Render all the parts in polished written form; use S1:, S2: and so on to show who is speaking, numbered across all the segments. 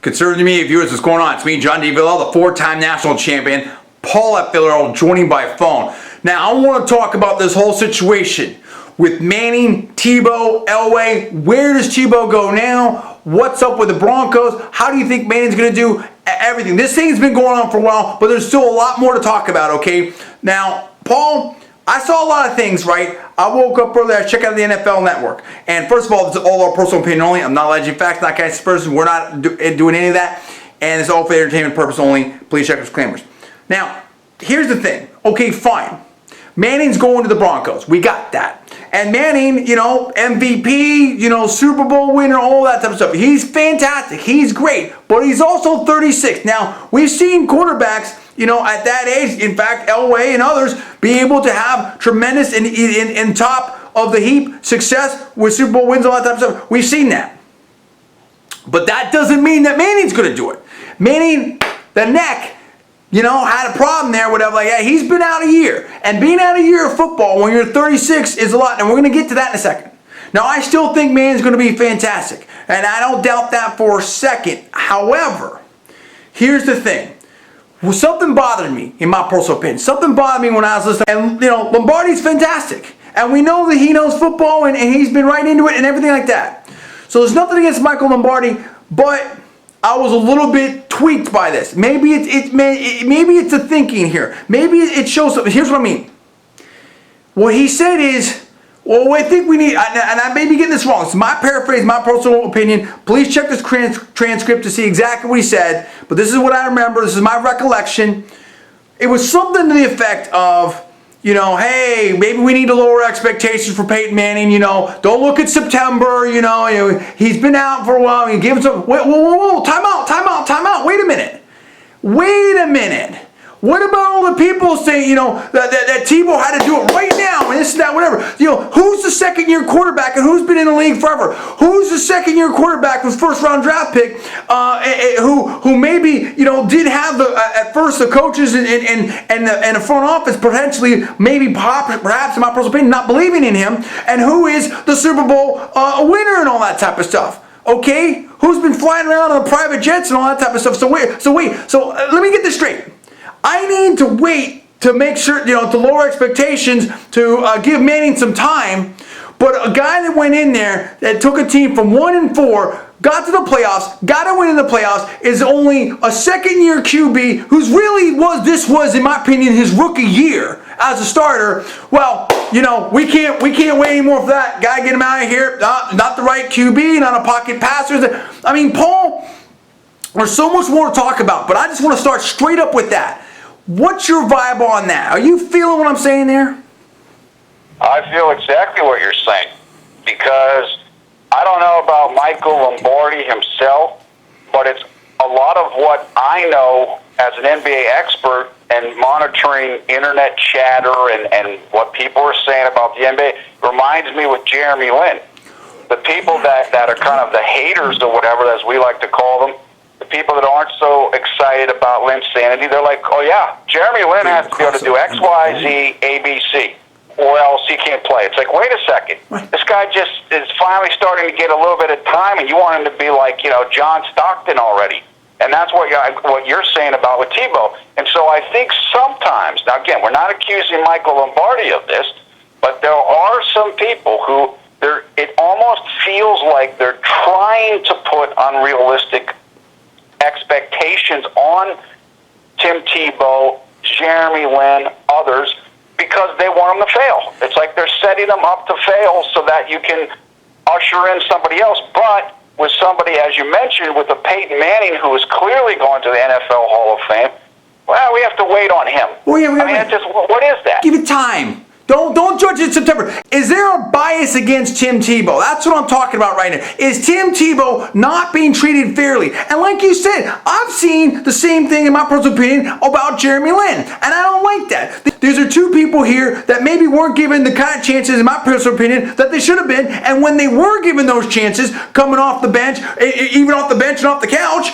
S1: Consider me, viewers, what's going on? It's me, John D. Villarreal, the four-time national champion, Paul at Villarreal, joining by phone. Now, I want to talk about this whole situation with Manning, Tebow, Elway. Where does Tebow go now? What's up with the Broncos? How do you think Manning's going to do? Everything. This thing's been going on for a while, but there's still a lot more to talk about, okay? Now, Paul, I saw a lot of things, right? I woke up early, I checked out the NFL Network. And first of all, this is all our personal opinion only. I'm not alleging facts, not gangster person. We're not doing any of that. And it's all for entertainment purpose only. Please check disclaimers. Now, here's the thing. Okay, fine. Manning's going to the Broncos. We got that. And Manning, MVP, Super Bowl winner, all that type of stuff. He's fantastic. He's great. But he's also 36. Now, we've seen quarterbacks, at that age, in fact, Elway and others, be able to have tremendous in top of the heap success with Super Bowl wins, all that type of stuff. We've seen that. But that doesn't mean that Manning's going to do it. Manning, the neck, had a problem there, whatever like that. He's been out a year. And being out a year of football when you're 36 is a lot. And we're going to get to that in a second. Now, I still think Manning's going to be fantastic. And I don't doubt that for a second. However, here's the thing. Well, something bothered me, in my personal opinion. Something bothered me when I was listening. And, Lombardi's fantastic. And we know that he knows football and he's been right into it and everything like that. So there's nothing against Michael Lombardi, but I was a little bit tweaked by this. Maybe it's the thinking here. Maybe it shows something. Here's what I mean. What he said is, well, I think we need, and I may be getting this wrong. It's my paraphrase, my personal opinion. Please check this transcript to see exactly what he said. But this is what I remember. This is my recollection. It was something to the effect of, hey, maybe we need to lower expectations for Peyton Manning. Don't look at September. He's been out for a while. You give him some. Whoa, time out. Wait a minute. What about all the people saying, that Tebow had to do it right now and this and that, whatever? Who's the second-year quarterback and who's been in the league forever? Who's the second-year quarterback with first-round draft pick who maybe, did have at first the coaches and the front office potentially, maybe perhaps in my personal opinion, not believing in him, and who is the Super Bowl winner and all that type of stuff? Okay? Who's been flying around on the private jets and all that type of stuff? So let me get this straight. I need to wait to make sure, to lower expectations, to give Manning some time. But a guy that went in there that took a team from 1-4, got to the playoffs, got to win in the playoffs, is only a second-year QB who's this was, in my opinion, his rookie year as a starter. Well, we can't wait anymore for that. Gotta get him out of here. Not the right QB, not a pocket passer. I mean, Paul, there's so much more to talk about, but I just want to start straight up with that. What's your vibe on that? Are you feeling what I'm saying there?
S2: I feel exactly what you're saying, because I don't know about Michael Lombardi himself, but it's a lot of what I know as an NBA expert and monitoring internet chatter and what people are saying about the NBA reminds me with Jeremy Lin. The people that are kind of the haters or whatever, as we like to call them, the people that aren't so excited about Lin's sanity, they're like, oh yeah, Jeremy Lin has to be able to do X, Y, Z, A, B, C, or else he can't play. It's like, wait a second. This guy just is finally starting to get a little bit of time, and you want him to be like, John Stockton already. And that's what you're saying about with Tebow. And so I think sometimes, now again, we're not accusing Michael Lombardi of this, but there are some people who, it almost feels like they're trying to put unrealistic expectations on Tim Tebow, Jeremy Lin, others, because they want them to fail. It's like they're setting them up to fail so that you can usher in somebody else. But with somebody, as you mentioned, with a Peyton Manning who is clearly going to the NFL Hall of Fame, well, we have to wait on him. Well, yeah, what is that?
S1: Give it time. Don't judge it in September. Is there a bias against Tim Tebow? That's what I'm talking about right now. Is Tim Tebow not being treated fairly? And like you said, I've seen the same thing in my personal opinion about Jeremy Lin. And I don't like that. These are two people here that maybe weren't given the kind of chances, in my personal opinion, that they should have been. And when they were given those chances, coming off the bench, even off the bench and off the couch,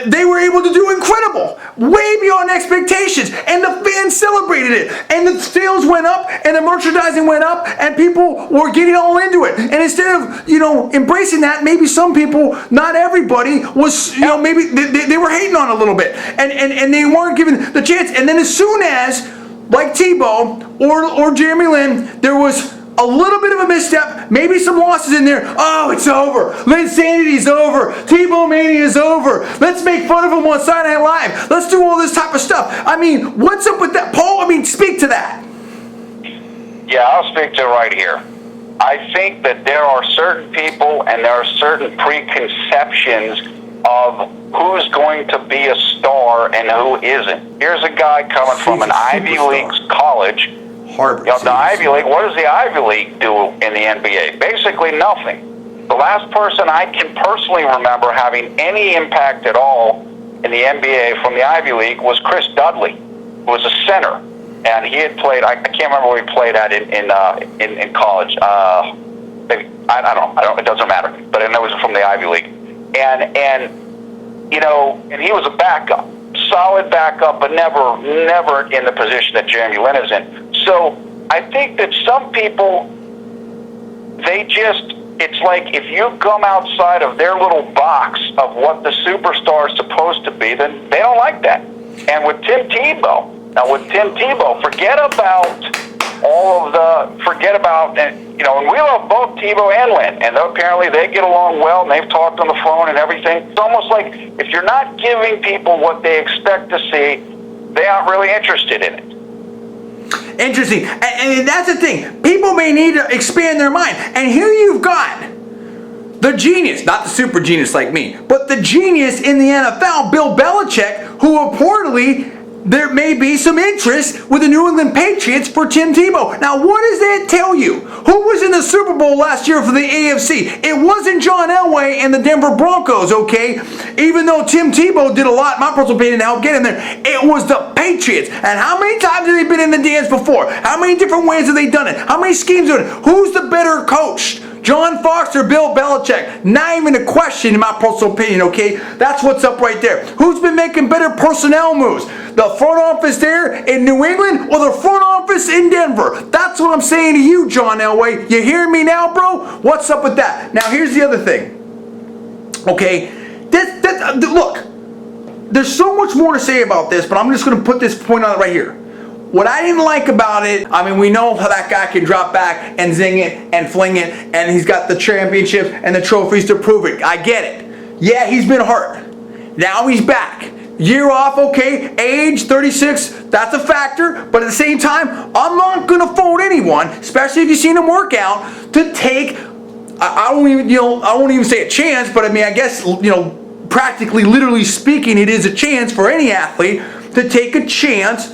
S1: they were able to do incredible, way beyond expectations. And the fans celebrated it. And the sales went up, and the merchandising went up, and people were getting all into it. And instead of, embracing that, maybe some people, not everybody, was, maybe they were hating on it a little bit. And they weren't given the chance. And then as soon as, like Tebow or Jeremy Lin, there was a little bit of a misstep, maybe some losses in there. Oh, it's over. Linsanity's over. Tebow Mania is over. Let's make fun of him on Saturday Night Live. Let's do all this type of stuff. I mean, what's up with that? Paul, speak to that.
S2: Yeah, I'll speak to it right here. I think that there are certain people and there are certain preconceptions of who's going to be a star and who isn't. Here's a guy coming from an Ivy League college.
S1: Harvard.
S2: The Ivy League, what does the Ivy League do in the NBA? Basically nothing. The last person I can personally remember having any impact at all in the NBA from the Ivy League was Chris Dudley, who was a center. And he had played, I can't remember where he played at in college. I don't know, it doesn't matter. But I know it was from the Ivy League. And he was a backup, solid backup, but never in the position that Jeremy Lin is in. So I think that some people, it's like if you come outside of their little box of what the superstar is supposed to be, then they don't like that. And with Tim Tebow, forget about, and we love both Tebow and Lin, and apparently they get along well, and they've talked on the phone and everything. It's almost like if you're not giving people what they expect to see, they aren't really interested in it.
S1: Interesting. And that's the thing. People may need to expand their mind. And here you've got the genius, not the super genius like me, but the genius in the NFL, Bill Belichick, who reportedly there may be some interest with the New England Patriots for Tim Tebow. Now, what does that tell you? Who was in the Super Bowl last year for the AFC? It wasn't John Elway and the Denver Broncos, okay? Even though Tim Tebow did a lot, in my personal opinion, to help get in there, it was the Patriots. And how many times have they been in the dance before? How many different ways have they done it? How many schemes are it? Who's the better coach? John Fox or Bill Belichick? Not even a question in my personal opinion, okay? That's what's up right there. Who's been making better personnel moves? The front office there in New England or the front office in Denver? That's what I'm saying to you, John Elway. You hear me now, bro? What's up with that? Now, here's the other thing. Okay? Look, there's so much more to say about this, but I'm just going to put this point on it right here. What I didn't like about it, we know how that guy can drop back and zing it and fling it, and he's got the championships and the trophies to prove it. I get it. Yeah, he's been hurt. Now he's back. Year off, okay. Age, 36, that's a factor. But at the same time, I'm not going to fault anyone, especially if you've seen him work out, to take, I won't even say a chance, but I guess, practically, literally speaking, it is a chance for any athlete to take a chance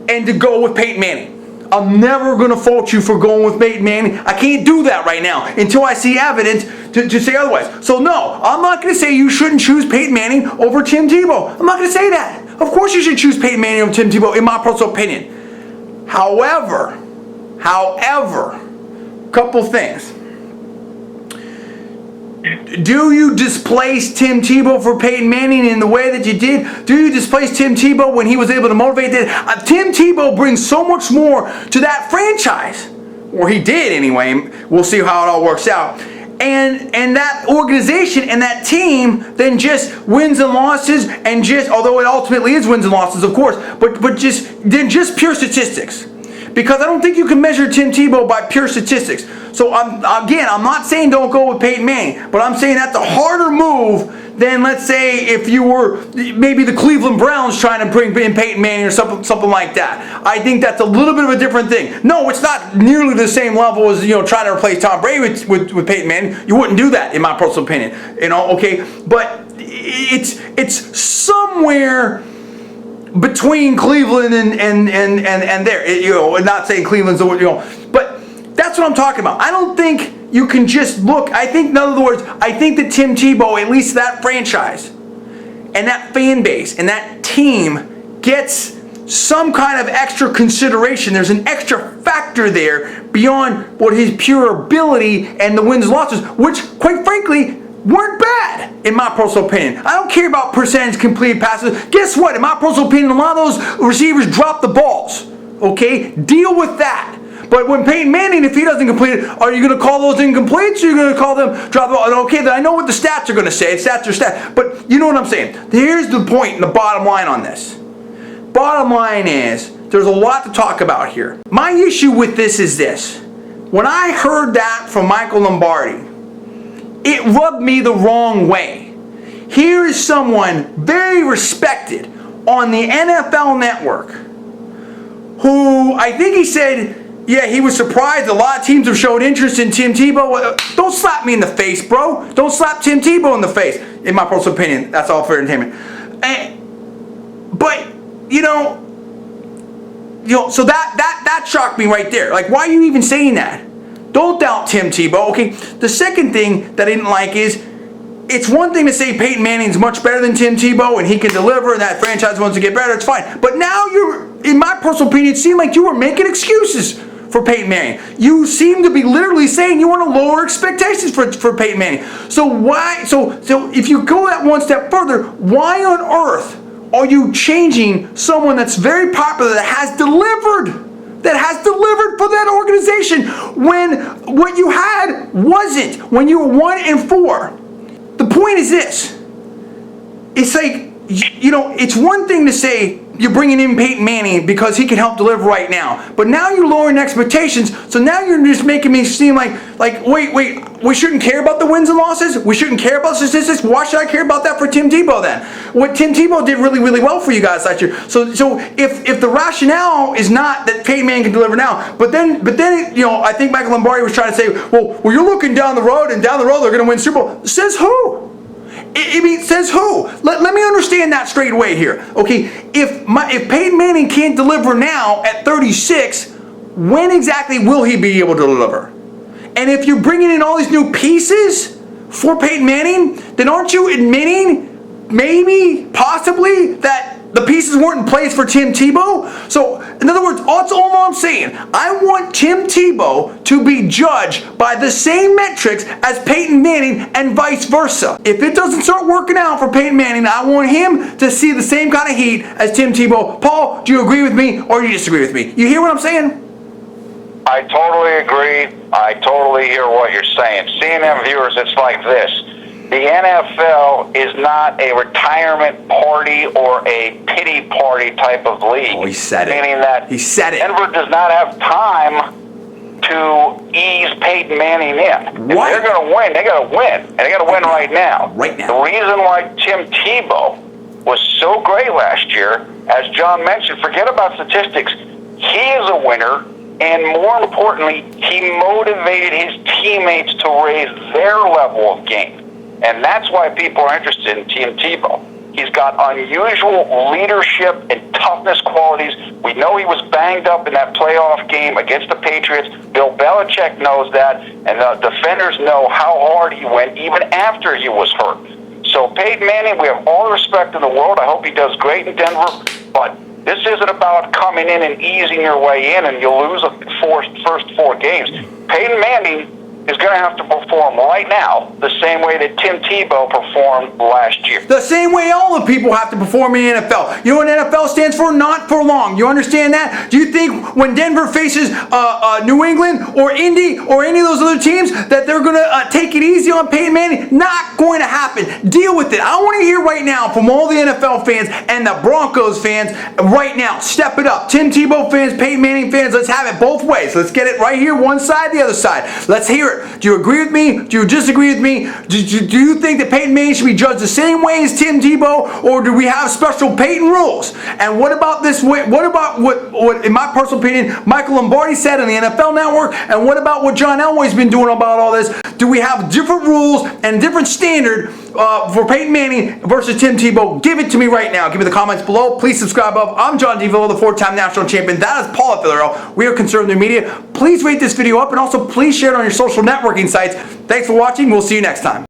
S1: and to go with Peyton Manning. I'm never going to fault you for going with Peyton Manning. I can't do that right now until I see evidence to say otherwise. So no, I'm not going to say you shouldn't choose Peyton Manning over Tim Tebow. I'm not going to say that. Of course you should choose Peyton Manning over Tim Tebow, in my personal opinion. However, couple things. Do you displace Tim Tebow for Peyton Manning in the way that you did? Do you displace Tim Tebow when he was able to motivate that? Tim Tebow brings so much more to that franchise, or he did anyway. We'll see how it all works out. And that organization and that team than just wins and losses, and just, although it ultimately is wins and losses, of course, but just pure statistics. Because I don't think you can measure Tim Tebow by pure statistics. So I'm not saying don't go with Peyton Manning, but I'm saying that's a harder move than, let's say, if you were maybe the Cleveland Browns trying to bring in Peyton Manning or something like that. I think that's a little bit of a different thing. No, it's not nearly the same level as trying to replace Tom Brady with Peyton Manning. You wouldn't do that, in my personal opinion. Okay, but it's somewhere between Cleveland and there. Not saying Cleveland's but that's what I'm talking about. I don't think you can just look. I think, in other words, I think that Tim Tebow, at least that franchise and that fan base and that team, gets some kind of extra consideration. There's an extra factor there beyond what his pure ability and the wins and losses, which, quite frankly, weren't bad, in my personal opinion. I don't care about percentage completed passes. Guess what? In my personal opinion, a lot of those receivers drop the balls. Okay? Deal with that. But when Peyton Manning, if he doesn't complete it, are you going to call those incompletes or are you going to call them drop the ball? Okay, then I know what the stats are going to say. Stats are stats. But you know what I'm saying. Here's the point and the bottom line on this. Bottom line is, there's a lot to talk about here. My issue with this is this. When I heard that from Michael Lombardi, it rubbed me the wrong way. Here is someone very respected on the NFL Network who I think he said, yeah, he was surprised a lot of teams have showed interest in Tim Tebow. Don't slap me in the face, bro. Don't slap Tim Tebow in the face. In my personal opinion, that's all fair entertainment. But you know, so that shocked me right there. Like, why are you even saying that? Don't doubt Tim Tebow. Okay. The second thing that I didn't like is, it's one thing to say Peyton Manning's much better than Tim Tebow and he can deliver and that franchise wants to get better. It's fine. But now in my personal opinion, it seemed like you were making excuses for Peyton Manning. You seem to be literally saying you want to lower expectations for Peyton Manning. So why? So if you go that one step further, why on earth are you changing someone that's very popular, that has delivered for that organization, when what you had wasn't, when you were 1-4? The point is this. It's like, you know, it's one thing to say you're bringing in Peyton Manning because he can help deliver right now. But now you're lowering expectations, so now you're just making me seem like wait, we shouldn't care about the wins and losses? We shouldn't care about statistics? Why should I care about that for Tim Tebow then? What Tim Tebow did really, really well for you guys last year. So if the rationale is not that Peyton Manning can deliver now, but then you know, I think Michael Lombardi was trying to say, well you're looking down the road and down the road they're going to win Super Bowl. Says who? I mean, says who? Let me understand that straight away here. Okay, if Peyton Manning can't deliver now at 36, when exactly will he be able to deliver? And if you're bringing in all these new pieces for Peyton Manning, then aren't you admitting, maybe, possibly, that the pieces weren't in place for Tim Tebow? So, in other words, that's all I'm saying. I want Tim Tebow to be judged by the same metrics as Peyton Manning and vice versa. If it doesn't start working out for Peyton Manning, I want him to see the same kind of heat as Tim Tebow. Paul, do you agree with me or do you disagree with me? You hear what I'm saying?
S2: I totally agree. I totally hear what you're saying. CNN viewers, it's like this. The NFL is not a retirement party or a pity party type of league.
S1: Oh, he said it.
S2: Meaning that
S1: he said it.
S2: Denver does not have time to ease Peyton Manning in. If they're going to win, they got to win. And they got to win right now.
S1: Right now.
S2: The reason why Tim Tebow was so great last year, as John mentioned, forget about statistics. He is a winner. And more importantly, he motivated his teammates to raise their level of game. And that's why people are interested in Tim Tebow. He's got unusual leadership and toughness qualities. We know he was banged up in that playoff game against the Patriots. Bill Belichick knows that, and the defenders know how hard he went even after he was hurt. So Peyton Manning, we have all the respect in the world. I hope he does great in Denver, but this isn't about coming in and easing your way in and you'll lose the first 4 games. Peyton Manning is going to have to perform right now the same way that Tim Tebow performed last year.
S1: The same way all the people have to perform in the NFL. You know what NFL stands for? Not for long. You understand that? Do you think when Denver faces New England or Indy or any of those other teams that they're going to take it easy on Peyton Manning? Not going to happen. Deal with it. I want to hear right now from all the NFL fans and the Broncos fans right now. Step it up. Tim Tebow fans, Peyton Manning fans, let's have it both ways. Let's get it right here, one side, the other side. Let's hear it. Do you agree with me? Do you disagree with me? Do you think that Peyton Manning should be judged the same way as Tim Tebow, or do we have special Peyton rules? And what about this? What about what in my personal opinion, Michael Lombardi said on the NFL Network? And what about what John Elway's been doing about all this? Do we have different rules and different standard for Peyton Manning versus Tim Tebow? Give it to me right now. Give me the comments below. Please subscribe up. I'm John DeVillo, the 4-time national champion. That is Paul at Villarreal. We are Conservative Media. Please rate this video up and also please share it on your social networking sites. Thanks for watching. We'll see you next time.